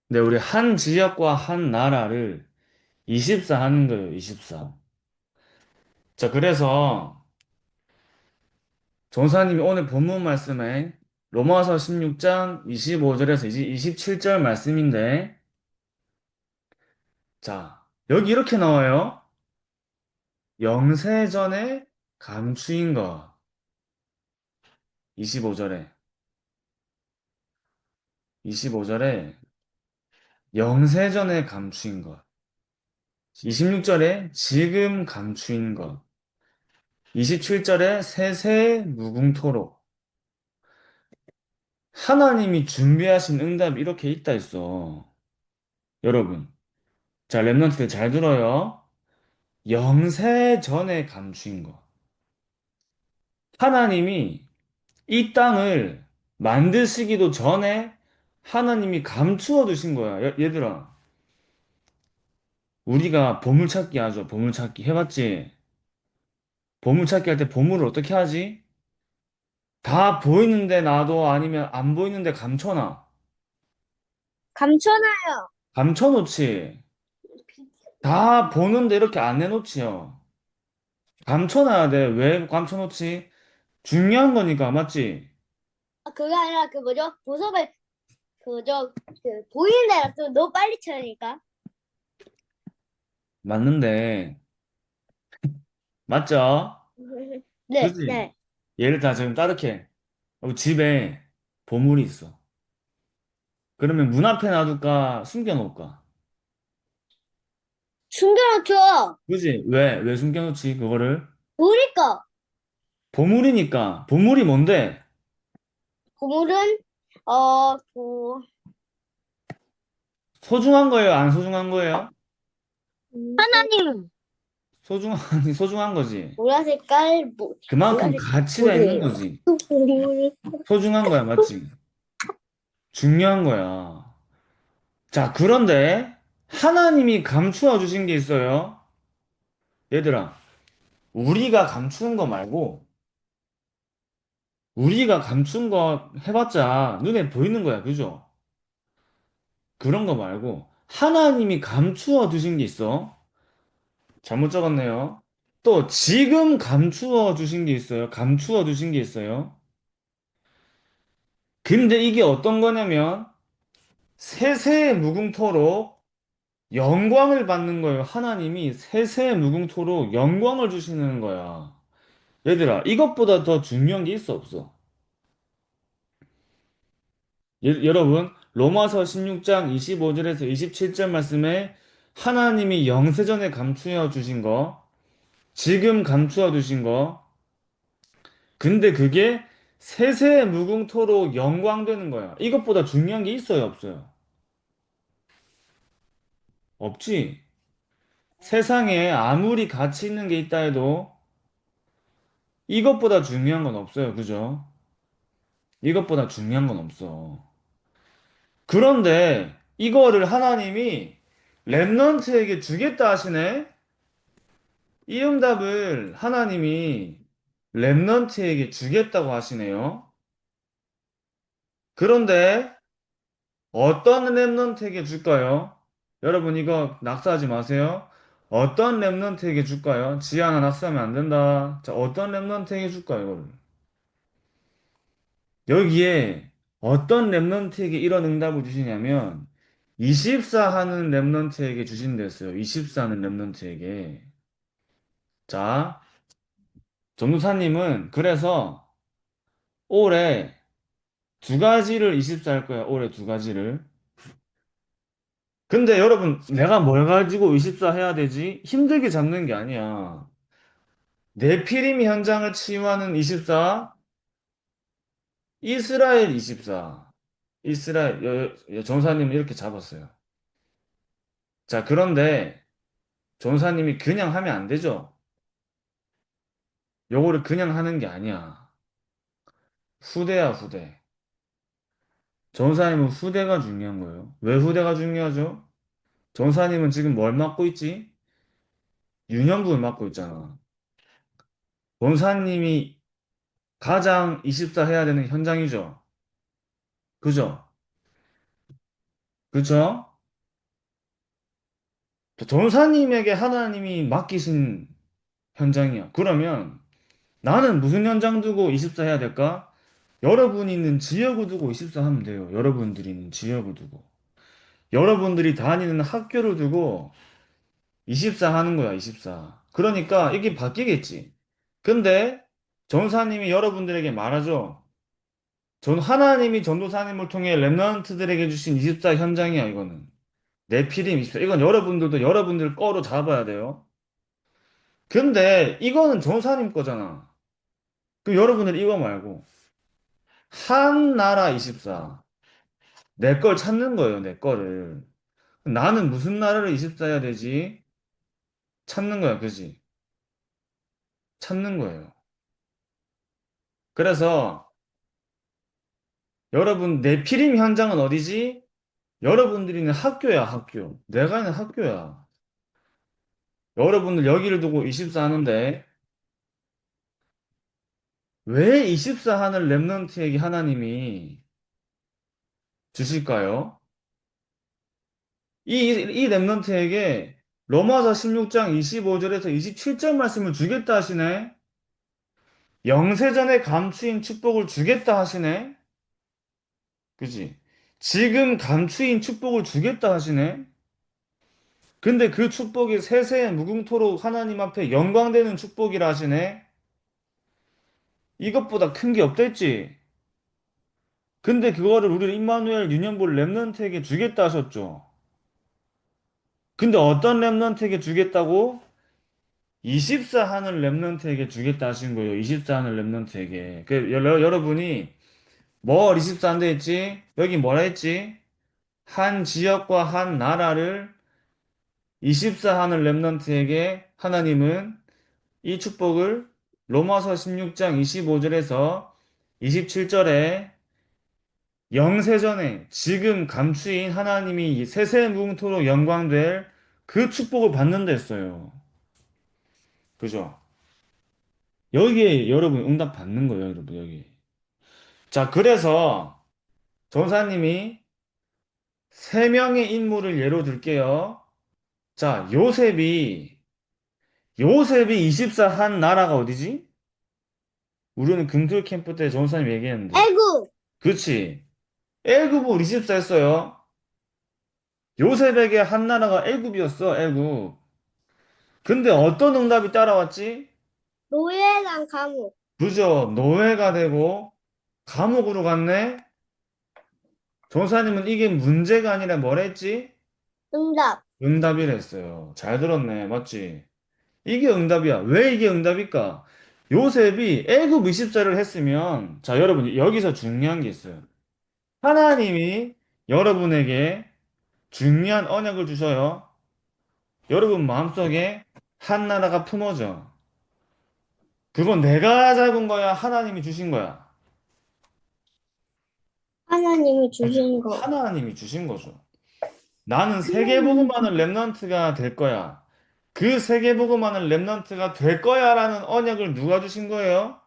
네, 우리 한 지역과 한 나라를 24 하는 거예요, 24. 자, 그래서 전사님이 오늘 본문 말씀에 로마서 16장 25절에서 이제 27절 말씀인데, 자, 여기 이렇게 나와요. 영세전에 감추인 것. 25절에. 25절에 영세전에 감추인 것. 26절에 지금 감추인 것. 27절에 세세 무궁토록. 하나님이 준비하신 응답이 이렇게 있다 했어. 여러분. 자, 랩런트들 잘 들어요. 영세 전에 감추인 거. 하나님이 이 땅을 만드시기도 전에 하나님이 감추어 두신 거야. 얘들아, 우리가 보물찾기 하죠. 보물찾기 해봤지? 보물찾기 할 때 보물을 어떻게 하지? 다 보이는데 놔둬 아니면 안 보이는데 감춰놔. 감춰놔요. 감춰놓지. 다 보는데 이렇게 안 내놓지요. 감춰놔야 돼. 왜 감춰놓지? 중요한 거니까, 맞지? 아, 그게 아니라 그 뭐죠? 보석을 보이는 데라 또 너무 빨리 쳐니까. 맞는데, 맞죠? 네, 그지? 네. 얘를 다 지금 따르게. 집에 보물이 있어. 그러면 문 앞에 놔둘까? 숨겨놓을까? 숨겨놓죠. 그지? 왜 숨겨놓지? 그거를? 보니까 보물이니까. 보물이 뭔데? 보물은 어, 그 소중한 거예요? 안 소중한 거예요? 하나님. 소중한, 소중한 거지. 보라 색깔 보라 그만큼 색깔 가치가 있는 볼이에요. 거지. 보물. 소중한 거야, 맞지? 중요한 거야. 자, 그런데 하나님이 감추어 주신 게 있어요. 얘들아, 우리가 감추는 거 말고, 우리가 감춘 거 해봤자 눈에 보이는 거야, 그죠? 그런 거 말고, 하나님이 감추어 두신 게 있어. 잘못 적었네요. 또, 지금 감추어 주신 게 있어요. 감추어 두신 게 있어요. 근데 이게 어떤 거냐면, 세세 무궁토록 영광을 받는 거예요. 하나님이 세세 무궁토록 영광을 주시는 거야. 얘들아, 이것보다 더 중요한 게 있어, 없어? 여러분, 로마서 16장 25절에서 27절 말씀에 하나님이 영세전에 감추어 주신 거, 지금 감추어 두신 거, 근데 그게 세세 무궁토록 영광되는 거야. 이것보다 중요한 게 있어요, 없어요? 없지. 세상에 아무리 가치 있는 게 있다 해도 이것보다 중요한 건 없어요, 그죠? 이것보다 중요한 건 없어. 그런데 이거를 하나님이 랩넌트에게 주겠다 하시네? 이 응답을 하나님이 랩넌트에게 주겠다고 하시네요. 그런데 어떤 랩넌트에게 줄까요? 여러분 이거 낙서하지 마세요. 어떤 랩넌트에게 줄까요? 지하나 낙서하면 안 된다. 자, 어떤 랩넌트에게 줄까요, 이거를? 여기에 어떤 랩넌트에게 이런 응답을 주시냐면 24 하는 랩넌트에게 주신댔어요. 24 하는 랩넌트에게. 자, 전도사님은 그래서 올해 두 가지를 24 할 거야. 올해 두 가지를. 근데 여러분, 내가 뭘 가지고 24 해야 되지? 힘들게 잡는 게 아니야. 네피림 현장을 치유하는 24, 이스라엘 24. 이스라엘, 전사님은 이렇게 잡았어요. 자, 그런데 전사님이 그냥 하면 안 되죠. 요거를 그냥 하는 게 아니야. 후대야, 후대. 전사님은 후대가 중요한 거예요. 왜 후대가 중요하죠? 전사님은 지금 뭘 맡고 있지? 유년부를 맡고 있잖아. 전사님이 가장 24 해야 되는 현장이죠. 그죠? 그쵸? 전사님에게 하나님이 맡기신 현장이야. 그러면 나는 무슨 현장 두고 24 해야 될까? 여러분이 있는 지역을 두고 24 하면 돼요. 여러분들이 있는 지역을 두고. 여러분들이 다니는 학교를 두고 24 하는 거야, 24. 그러니까 이게 바뀌겠지. 근데 전사님이 여러분들에게 말하죠. 전 하나님이 전도사님을 통해 렘넌트들에게 주신 24 현장이야, 이거는. 내피림 24. 이건 여러분들도 여러분들 거로 잡아야 돼요. 근데 이거는 전사님 거잖아. 그럼 여러분들 이거 말고 한 나라 24. 내 걸 찾는 거예요, 내 거를. 나는 무슨 나라를 24 해야 되지? 찾는 거야, 그지? 찾는 거예요. 그래서 여러분, 내 피림 현장은 어디지? 여러분들이 있는 학교야, 학교. 내가 있는 학교야. 여러분들 여기를 두고 24 하는데, 왜 24 하는 랩런트에게 하나님이 주실까요? 이 랩런트에게 로마서 16장 25절에서 27절 말씀을 주겠다 하시네? 영세전에 감추인 축복을 주겠다 하시네? 그지? 지금 감추인 축복을 주겠다 하시네? 근데 그 축복이 세세에 무궁토록 하나님 앞에 영광되는 축복이라 하시네? 이것보다 큰 게 없댔지? 근데 그거를 우리 임마누엘 유년볼 랩런트에게 주겠다 하셨죠? 근데 어떤 랩런트에게 주겠다고? 24 하는 랩런트에게 주겠다 하신 거예요. 24 하는 랩런트에게. 여러분이 뭘 24 한다 했지? 여기 뭐라 했지? 한 지역과 한 나라를 24 하는 랩런트에게 하나님은 이 축복을 로마서 16장 25절에서 27절에 영세전에 지금 감추인 하나님이 세세무궁토록 영광될 그 축복을 받는다 했어요. 그죠? 여기에 여러분 응답 받는 거예요, 여러분, 여기. 자, 그래서 전사님이 세 명의 인물을 예로 들게요. 자, 요셉이 24 한 나라가 어디지? 우리는 금토 캠프 때 전사님 얘기했는데. 애국. 그렇지. 애굽을 24 했어요. 요셉에게 한 나라가 애굽이었어, 애굽. 근데 어떤 응답이 따라왔지? 노예랑 감옥. 그저 노예가 되고 감옥으로 갔네? 전사님은 이게 문제가 아니라 뭐랬지? 응답. 응답이라 했어요. 잘 들었네, 맞지? 이게 응답이야. 왜 이게 응답일까? 요셉이 애굽 20살을 했으면, 자, 여러분, 여기서 중요한 게 있어요. 하나님이 여러분에게 중요한 언약을 주셔요. 여러분 마음속에 한 나라가 품어져. 그건 내가 잡은 거야? 하나님이 주신 거야? 하나님이 아니요. 주신 거. 하나님이 주신 거죠. 나는 세계복음하는 랩런트가 될 거야. 그 세계복음하는 랩런트가 될 거야라는 언약을 누가 주신 거예요?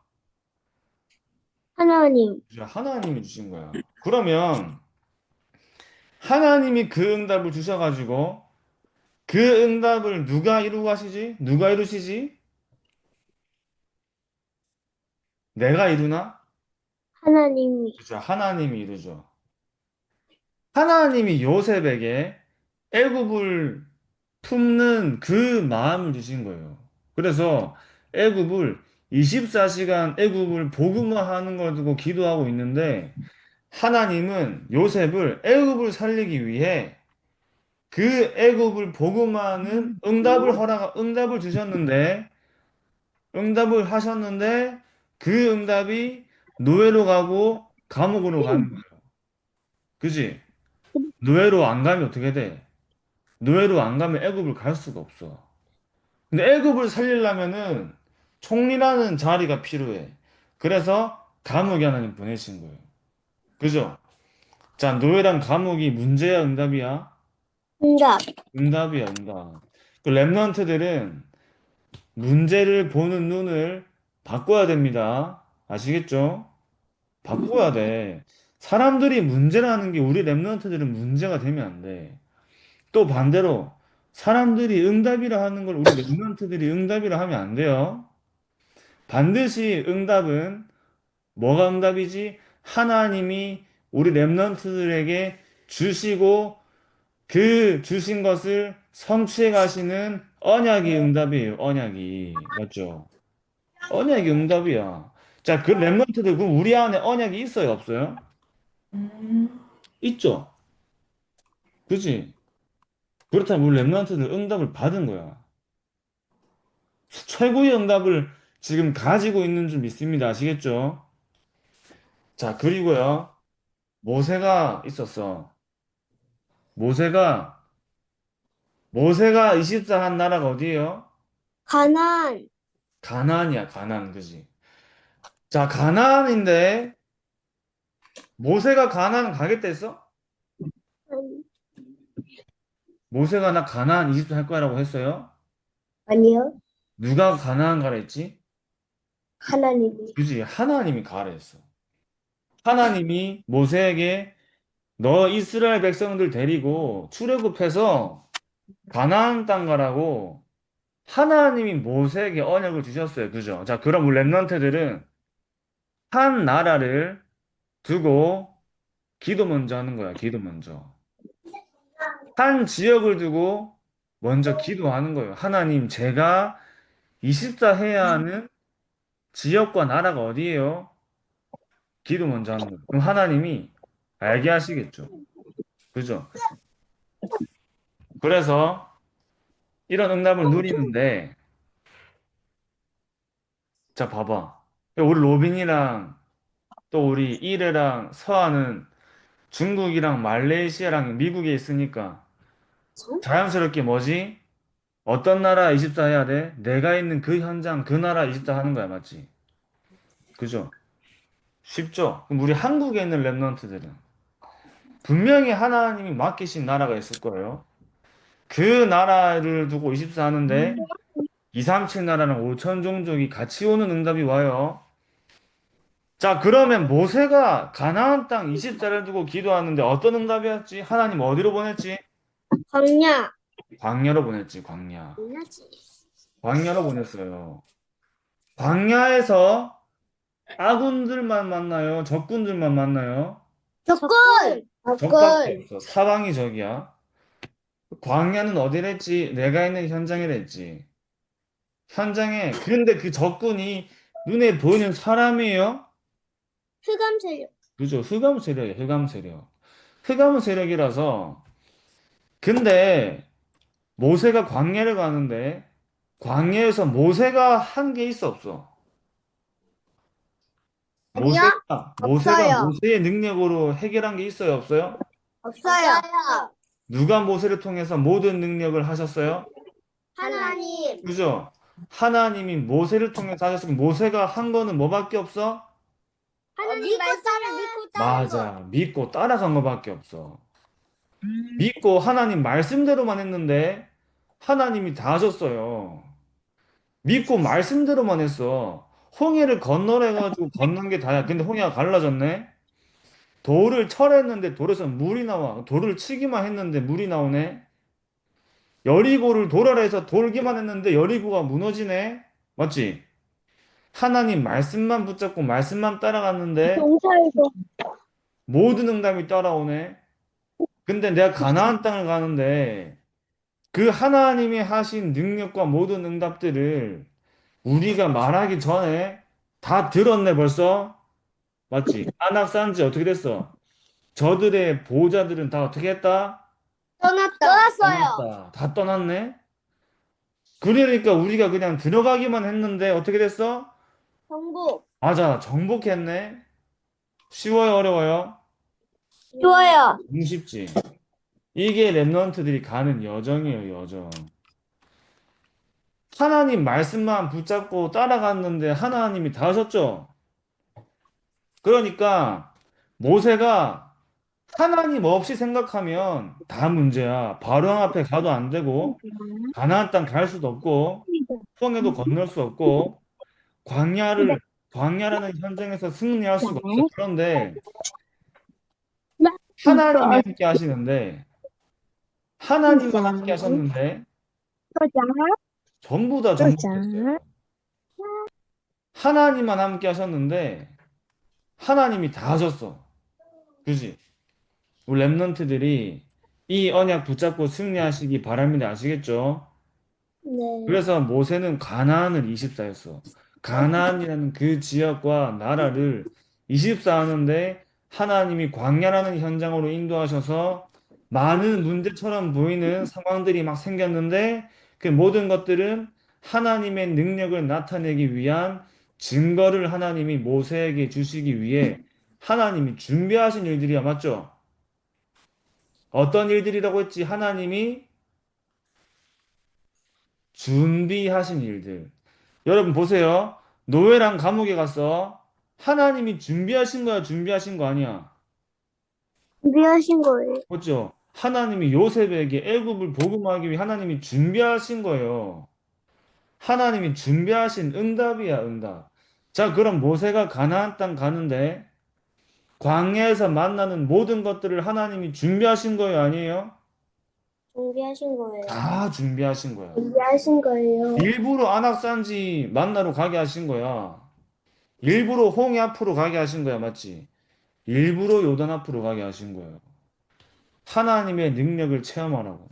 하나님. 그죠? 하나님이 주신 거야. 그러면 하나님이 그 응답을 주셔가지고 그 응답을 누가 이루고 가시지? 누가 이루시지? 내가 이루나? 하나님이. 그죠? 하나님이 이루죠. 하나님이 요셉에게 애굽을 품는 그 마음을 주신 거예요. 그래서 애굽을 24시간 애굽을 복음화하는 걸 두고 기도하고 있는데 하나님은 요셉을 애굽을 살리기 위해 그 애굽을 복음화하는 응답을 주셨는데 응답을 하셨는데 그 응답이 노예로 가고 감옥으로 가는 거예요. 그지? 노예로 안 가면 어떻게 돼? 노예로 안 가면 애굽을 갈 수가 없어. 근데 애굽을 살리려면은 총리라는 자리가 필요해. 그래서 감옥에 하나님 보내신 거예요. 그죠? 자, 노예랑 감옥이 문제야, 응답이야? 응답. 응답이야, 응답. 그 랩런트들은 문제를 보는 눈을 바꿔야 됩니다. 아시겠죠? 바꿔야 돼. 사람들이 문제라는 게 우리 랩런트들은 문제가 되면 안 돼. 또 반대로 사람들이 응답이라 하는 걸 우리 랩런트들이 응답이라 하면 안 돼요. 반드시 응답은 뭐가 응답이지? 하나님이 우리 랩런트들에게 주시고 그 주신 것을 성취해 가시는 언약이 응답이에요. 언약이. 맞죠? 언약이 응답이야. 자, 그 랩런트들 그럼 우리 안에 언약이 있어요, 없어요? 음, 있죠. 그지? 그렇다면 우리 랩런트들 응답을 받은 거야. 최고의 응답을 지금 가지고 있는 줄 믿습니다. 아시겠죠? 자, 그리고요. 모세가 있었어. 모세가 모세가 24 한 나라가 어디예요? 가난. 가나안이야, 가나안. 그지? 자, 가나안인데 모세가 가나안 가겠다 했어? 모세가 나 가나안 20도 할 거라고 했어요? 아니요. 누가 가나안 가라 했지? 하나님이. 그지? 하나님이 가라 했어. 하나님이 모세에게 너 이스라엘 백성들 데리고 출애굽해서 가나안 땅 가라고 하나님이 모세에게 언약을 주셨어요. 그죠? 자, 그럼 우리 랩런트들은 한 나라를 두고 기도 먼저 하는 거야. 기도 먼저. 한 지역을 두고 먼저 기도하는 거예요. 하나님, 제가 24 해야 하는 지역과 나라가 어디예요? 기도 먼저 하는 거예요. 그럼 하나님이 알게 하시겠죠. 그죠? 그래서 이런 응답을 누리는데, 자, 봐봐. 우리 로빈이랑 또 우리 이래랑 서아는 중국이랑 말레이시아랑 미국에 있으니까 자연스럽게 뭐지? 어떤 나라 24 해야 돼? 내가 있는 그 현장, 그 나라 24 하는 거야, 맞지? 그죠? 쉽죠? 그럼 우리 한국에 있는 랩런트들은 분명히 하나님이 맡기신 나라가 있을 거예요. 그 나라를 두고 24 하는데 237 나라랑 5천 종족이 같이 오는 응답이 와요. 자, 그러면 모세가 가나안 땅 24를 두고 기도하는데 어떤 응답이었지? 하나님 어디로 보냈지? 광야. 광야로 보냈지, 광야. 광야지. 광야로 보냈어요. 광야에서 아군들만 만나요? 적군들만 만나요? 적군. 적밖에 적군. 없어. 사방이 적이야. 광야는 어디랬지? 내가 있는 현장이랬지. 현장에, 근데 그 적군이 눈에 보이는 사람이에요? 흑암 세력. 그죠? 흑암 세력이에요, 흑암 세력. 흑암 세력이라서, 근데 모세가 광야를 가는데, 광야에서 모세가 한 게 있어, 없어? 아니요. 모세가 없어요. 모세의 능력으로 해결한 게 있어요, 없어요? 없어요. 누가 모세를 통해서 모든 능력을 하셨어요? 하나님. 그죠? 하나님이 모세를 통해서 하셨으니 모세가 한 거는 뭐밖에 없어? 하나님 말씀을 믿고 따르는 거. 맞아. 믿고 따라간 거밖에 없어. 믿고 하나님 말씀대로만 했는데 하나님이 다 하셨어요. 믿고 말씀대로만 했어. 홍해를 건너래 가지고 건넌 게 다야. 근데 홍해가 갈라졌네. 돌을 철했는데 돌에서 물이 나와. 돌을 치기만 했는데 물이 나오네. 여리고를 돌아라 해서 돌기만 했는데 여리고가 무너지네. 맞지? 하나님 말씀만 붙잡고 말씀만 따라갔는데 동사에서 모든 응답이 따라오네. 근데 내가 가나안 땅을 가는데 그 하나님이 하신 능력과 모든 응답들을 우리가 말하기 전에 다 들었네 벌써. 맞지? 안악산지 어떻게 됐어? 저들의 보호자들은 다 어떻게 했다? 떠났어요. 떠났다. 다 떠났네. 그러니까 우리가 그냥 들어가기만 했는데 어떻게 됐어? 정복. 맞아, 정복했네. 쉬워요, 어려워요? 좋아요. 쉽지. 이게 랩런트들이 가는 여정이에요, 여정. 하나님 말씀만 붙잡고 따라갔는데 하나님이 다 하셨죠? 그러니까 모세가 하나님 없이 생각하면 다 문제야. 바로 앞에 가도 안 되고, 가나안 땅 갈 수도 없고, 홍해도 건널 수 없고, 광야라는 현장에서 승리할 수가 없어. 그런데 하나님이 함께 하시는데, 하나님만 함께 짠. 하셨는데, 짠. 전부 다 정복했어요. 짠. 하나님만 함께 하셨는데, 하나님이 다 하셨어. 그지? 우리 랩런트들이 이 언약 붙잡고 승리하시기 바랍니다. 아시겠죠? 네. 그래서 모세는 가나안을 24했어. 가나안이라는 그 지역과 나라를 24하는데 하나님이 광야라는 현장으로 인도하셔서 많은 문제처럼 보이는 상황들이 막 생겼는데 그 모든 것들은 하나님의 능력을 나타내기 위한 증거를 하나님이 모세에게 주시기 위해 하나님이 준비하신 일들이야, 맞죠? 어떤 일들이라고 했지? 하나님이 준비하신 일들. 여러분 보세요. 노예랑 감옥에 갔어. 하나님이 준비하신 거야, 준비하신 거 아니야. 준비하신 거예요. 그렇죠? 하나님이 요셉에게 애굽을 복음하기 위해 하나님이 준비하신 거예요. 하나님이 준비하신 응답이야, 응답. 자, 그럼 모세가 가나안 땅 가는데 광야에서 만나는 모든 것들을 하나님이 준비하신 거예요, 아니에요? 준비하신 거예요. 다 준비하신 거야. 준비하신 거예요. 일부러 안악산지 만나러 가게 하신 거야. 일부러 홍해 앞으로 가게 하신 거야, 맞지? 일부러 요단 앞으로 가게 하신 거예요. 하나님의 능력을 체험하라고.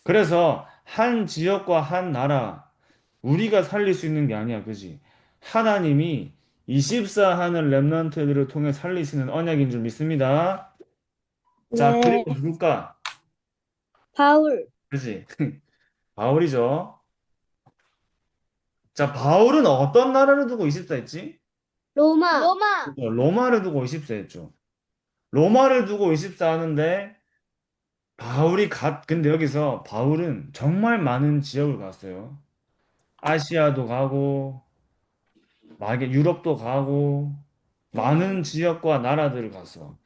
그래서 한 지역과 한 나라, 우리가 살릴 수 있는 게 아니야, 그지? 하나님이 24하는 렘넌트들을 통해 살리시는 언약인 줄 믿습니다. 자, 네. 그리고 누굴까? 바울. 그지? 바울이죠. 자, 바울은 어떤 나라를 두고 24 했지? 로마. 로마. 로마를 두고 24 했죠. 로마를 두고 24 하는데 근데 여기서 바울은 정말 많은 지역을 갔어요. 아시아도 가고, 막 유럽도 가고, 많은 지역과 나라들을 갔어.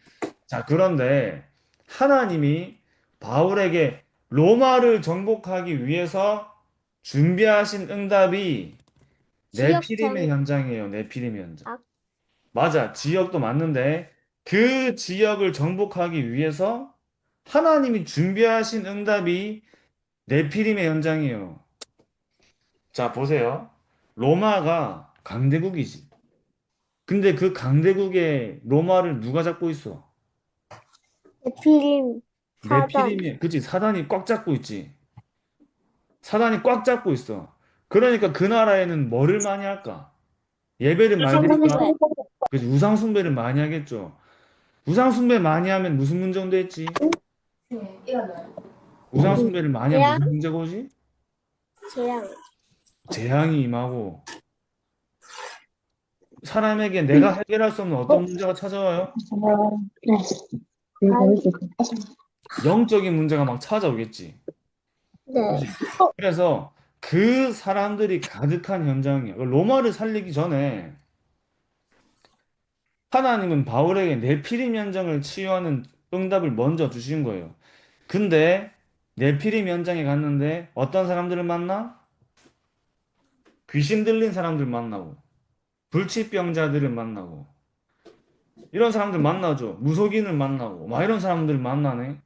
자, 그런데 하나님이 바울에게 로마를 정복하기 위해서 준비하신 응답이 네피림의 지역장. 현장이에요. 네피림의 현장. 아, 맞아. 지역도 맞는데 그 지역을 정복하기 위해서 하나님이 준비하신 응답이 네피림의 현장이에요. 자, 보세요. 로마가 강대국이지. 근데 그 강대국의 로마를 누가 잡고 있어? 에피림. 사단. 네피림이, 그치? 사단이 꽉 잡고 있지. 사단이 꽉 잡고 있어. 그러니까 그 나라에는 뭐를 많이 할까? 예배를 많이 드릴까? 그치? 우상숭배를 많이 하겠죠. 우상숭배 많이 하면 무슨 문제 온다했지? 우상숭배를 많이 하면 재앙. 무슨 문제가 오지? 재앙. 재앙이 임하고 사람에게 내가 해결할 수 없는 어떤 문제가 찾아와요? 영적인 문제가 막 찾아오겠지. 네. 그지? 그래서 그 사람들이 가득한 현장이야. 로마를 살리기 전에 하나님은 바울에게 네피림 현장을 치유하는 응답을 먼저 주신 거예요. 근데 네피림 현장에 갔는데 어떤 사람들을 만나? 귀신 들린 사람들 만나고 불치병자들을 만나고 이런 사람들 만나죠. 무속인을 만나고 막 이런 사람들 만나네.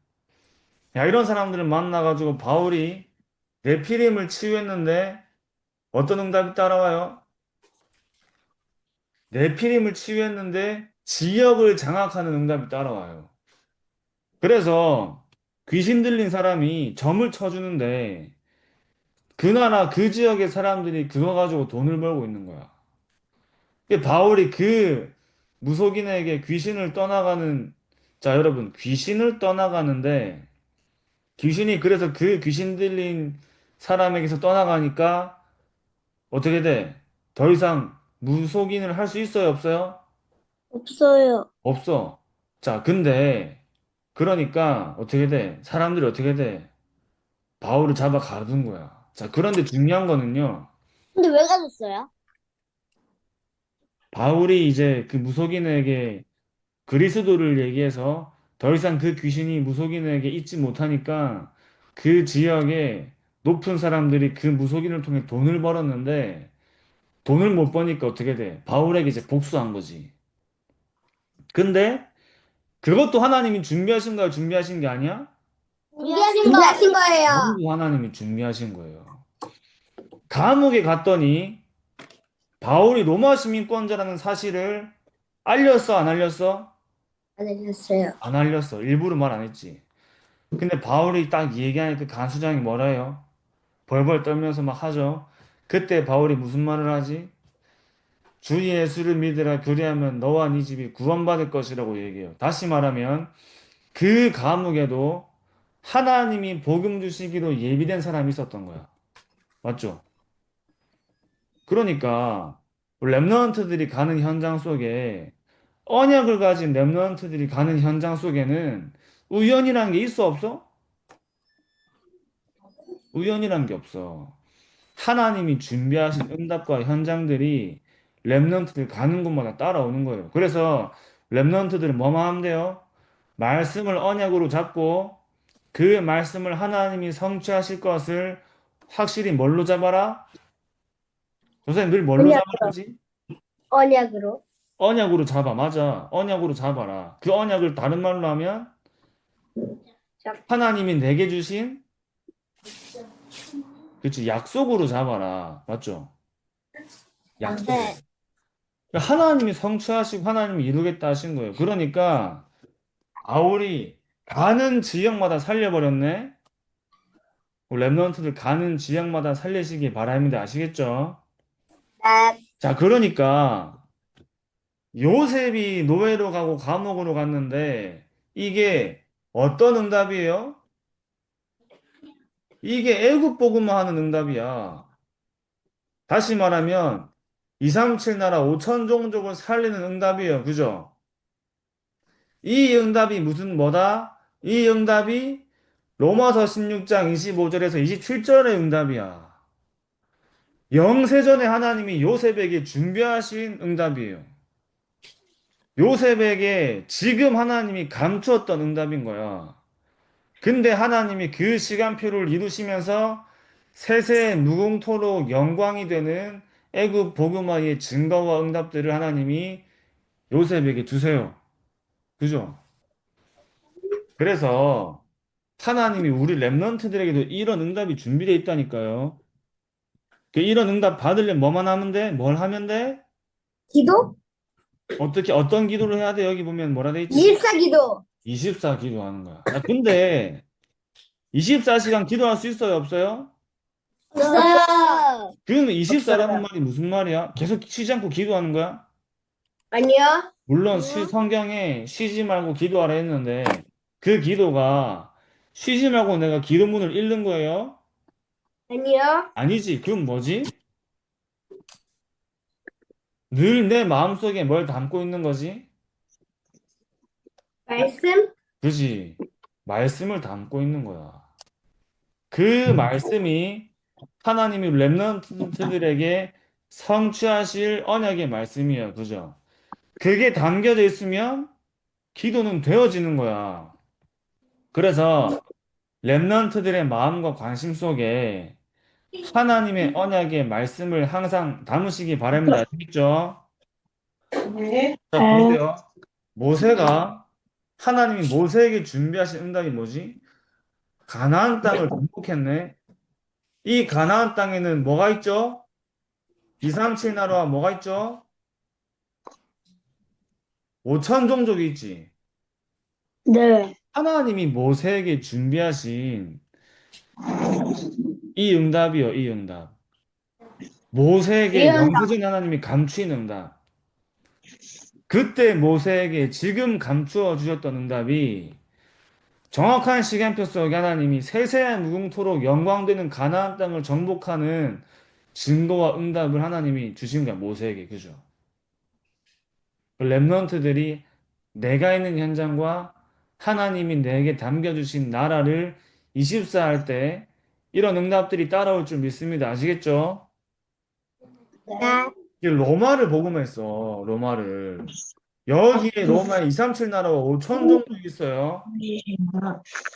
야, 이런 사람들을 만나가지고 바울이 네피림을 치유했는데 어떤 응답이 따라와요? 네피림을 치유했는데 지역을 장악하는 응답이 따라와요. 그래서 귀신 들린 사람이 점을 쳐주는데 그 나라 그 지역의 사람들이 그거 가지고 돈을 벌고 있는 거야. 바울이 그 무속인에게 귀신을 떠나가는 자, 여러분, 귀신을 떠나가는데 귀신이 그래서 그 귀신 들린 사람에게서 떠나가니까 어떻게 돼? 더 이상 무속인을 할 수 있어요, 없어요? 없어요. 없어. 자, 근데 그러니까 어떻게 돼? 사람들이 어떻게 돼? 바울을 잡아 가둔 거야. 자, 그런데 중요한 거는요. 근데 왜 가졌어요? 바울이 이제 그 무속인에게 그리스도를 얘기해서 더 이상 그 귀신이 무속인에게 있지 못하니까 그 지역에 높은 사람들이 그 무속인을 통해 돈을 벌었는데 돈을 못 버니까 어떻게 돼? 바울에게 이제 복수한 거지. 근데 그것도 하나님이 준비하신 거야, 준비하신 게 아니야? 준비하신 거예요. 전부 하나님이 준비하신 거예요. 감옥에 갔더니 바울이 로마 시민권자라는 사실을 알렸어, 안 알렸어? 안 해주셨어요. 안 알렸어. 일부러 말 안 했지. 근데 바울이 딱 얘기하니까 그 간수장이 뭐라 해요? 벌벌 떨면서 막 하죠. 그때 바울이 무슨 말을 하지? 주 예수를 믿으라 그리하면 너와 네 집이 구원받을 것이라고 얘기해요. 다시 말하면 그 감옥에도 하나님이 복음 주시기로 예비된 사람이 있었던 거야. 맞죠? 그러니까 렘넌트들이 가는 현장 속에 언약을 가진 렘넌트들이 가는 현장 속에는 우연이란 게 있어 없어? 우연이란 게 없어. 하나님이 준비하신 응답과 현장들이 렘넌트들 가는 곳마다 따라오는 거예요. 그래서 렘넌트들은 뭐만 하면 돼요? 말씀을 언약으로 잡고 그 말씀을 하나님이 성취하실 것을 확실히 뭘로 잡아라? 선생님 늘 뭘로 잡아라 언약으로. 하지? 언약으로. 언약으로 잡아. 맞아. 언약으로 잡아라. 그 언약을 다른 말로 하면 하나님이 내게 주신 그치 약속으로 잡아라. 맞죠? 약속으로. 네. 하나님이 성취하시고 하나님이 이루겠다 하신 거예요. 그러니까 바울이 가는 지역마다 살려버렸네. 렘넌트들 가는 지역마다 살리시기 바랍니다. 아시겠죠? 네. 자, 그러니까 요셉이 노예로 가고 감옥으로 갔는데 이게 어떤 응답이에요? 이게 애굽 복음만 하는 응답이야. 다시 말하면 237 나라 5천 종족을 살리는 응답이에요. 그죠? 이 응답이 무슨 뭐다? 이 응답이 로마서 16장 25절에서 27절의 응답이야. 영세전에 하나님이 요셉에게 준비하신 응답이에요. 요셉에게 지금 하나님이 감추었던 응답인 거야. 근데 하나님이 그 시간표를 이루시면서 세세 무궁토록 영광이 되는 애굽 복음화의 증거와 응답들을 하나님이 요셉에게 주세요. 그죠? 그래서 하나님이 우리 렘넌트들에게도 이런 응답이 준비되어 있다니까요. 이런 응답 받으려면 뭐만 하면 돼? 뭘 하면 돼? 기도? 어떻게 어떤 기도를 해야 돼? 여기 보면 뭐라 돼 있지? 24기도. 24 기도하는 거야. 야, 근데 24시간 기도할 수 있어요, 없어요? 없어요. 그러면 24라는 없어요. 말이 무슨 말이야? 계속 쉬지 않고 기도하는 거야? 아니요. 물론 아니요. 성경에 쉬지 말고 기도하라 했는데 그 기도가 쉬지 말고 내가 기도문을 읽는 거예요? 아니요. 아니지. 그럼 뭐지? 늘 내 마음속에 뭘 담고 있는 거지? 말씀? 그지? 말씀을 담고 있는 거야. 그 말씀이 하나님이 렘넌트들에게 성취하실 언약의 말씀이에요. 그죠? 그게 담겨져 있으면 기도는 되어지는 거야. 그래서 렘넌트들의 마음과 관심 속에 하나님의 언약의 말씀을 항상 담으시기 바랍니다. 아시겠죠? 네. 자, 보세요. 모세가 하나님이 모세에게 준비하신 응답이 뭐지? 가나안 땅을 정복했네. 이 가나안 땅에는 뭐가 있죠? 237 나라와 뭐가 있죠? 5천 종족이 있지. 네. 하나님이 모세에게 준비하신 이 응답이요, 이 응답. 모세에게 예언자. 영세전 하나님이 감추인 응답. 그때 모세에게 지금 감추어 주셨던 응답이 정확한 시간표 속에 하나님이 세세한 무궁토록 영광되는 가나안 땅을 정복하는 증거와 응답을 하나님이 주신 거야, 모세에게. 그죠? 그 렘넌트들이 내가 있는 현장과 하나님이 내게 담겨주신 나라를 24 할 때 이런 응답들이 따라올 줄 믿습니다. 아시겠죠? 네. 이 로마를 복음했어, 로마를. 여기에 로마에 237 나라가 5천 정도 있어요.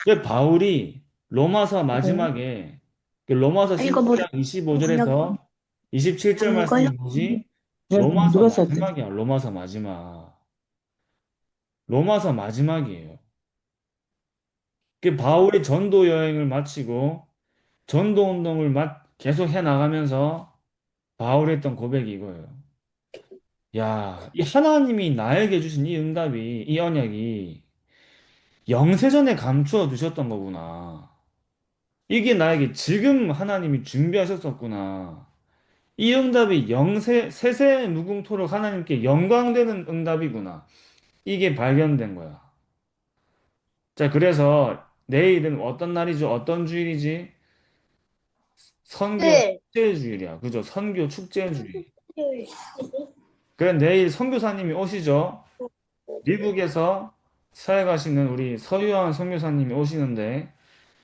그 바울이 로마서 마지막에 그 로마서 읽어보래. 16장 25절에서 27절 말씀이 뭐지? 로마서 마지막이야, 로마서 마지막. 로마서 마지막이에요. 그 바울이 전도 여행을 마치고 전도 운동을 계속 해 나가면서 바울이 했던 고백이 이거예요. 야, 이 하나님이 나에게 주신 이 응답이, 이 언약이 영세전에 감추어 두셨던 거구나. 이게 나에게 지금 하나님이 준비하셨었구나. 이 응답이 세세 무궁토록 하나님께 영광되는 응답이구나. 이게 발견된 거야. 자, 그래서 내일은 어떤 날이죠? 어떤 주일이지? 선교 네. 축제주일이야. 그죠? 선교 축제주일. 그래, 내일 선교사님이 오시죠? 미국에서 사역하시는 우리 서유한 선교사님이 오시는데,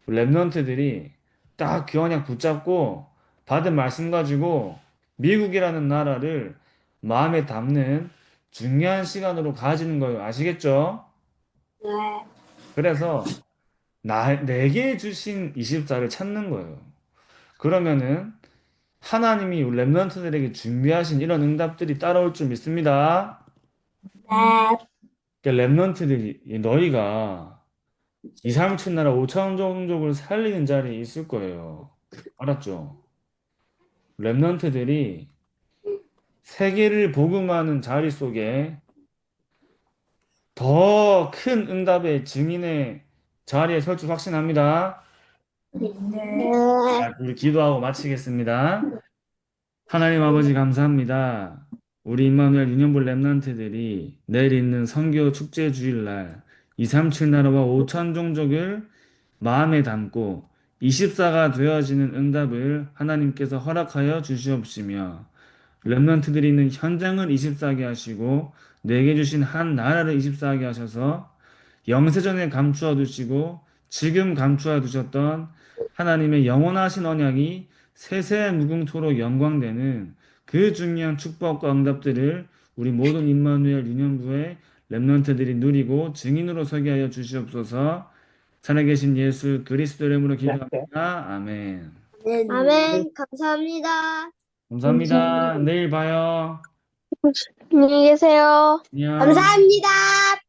랩런트들이 딱 그 언약 붙잡고 받은 말씀 가지고 미국이라는 나라를 마음에 담는 중요한 시간으로 가지는 거예요. 아시겠죠? 네. 그래서 내게 주신 24를 찾는 거예요. 그러면은 하나님이 우리 랩런트들에게 준비하신 이런 응답들이 따라올 줄 믿습니다. 네. 그러니까 랩런트들이 너희가 2, 3천 나라 5천 종족을 살리는 자리에 있을 거예요. 알았죠? 랩런트들이 세계를 복음하는 자리 속에 더 큰 응답의 증인의 자리에 설 줄 확신합니다. 네. 자, 우리 기도하고 마치겠습니다. 하나님 아버지 감사합니다. 우리 임마누엘 유년부 랩런트들이 내일 있는 선교 축제 주일날 237 나라와 5천 종족을 마음에 담고 24가 되어지는 응답을 하나님께서 허락하여 주시옵시며 렘넌트들이 있는 현장을 24게 하시고 내게 주신 한 나라를 24게 하셔서 영세전에 감추어 두시고 지금 감추어 두셨던 하나님의 영원하신 언약이 세세 무궁토록 영광되는 그 중요한 축복과 응답들을 우리 모든 임마누엘 유년부의 렘넌트들이 누리고 증인으로 서게 하여 주시옵소서. 살아계신 예수 그리스도 이름으로 기도합니다. 아멘. 아멘. 감사합니다. 감사합니다. 내일 봐요. 안녕히 계세요. 안녕. 감사합니다.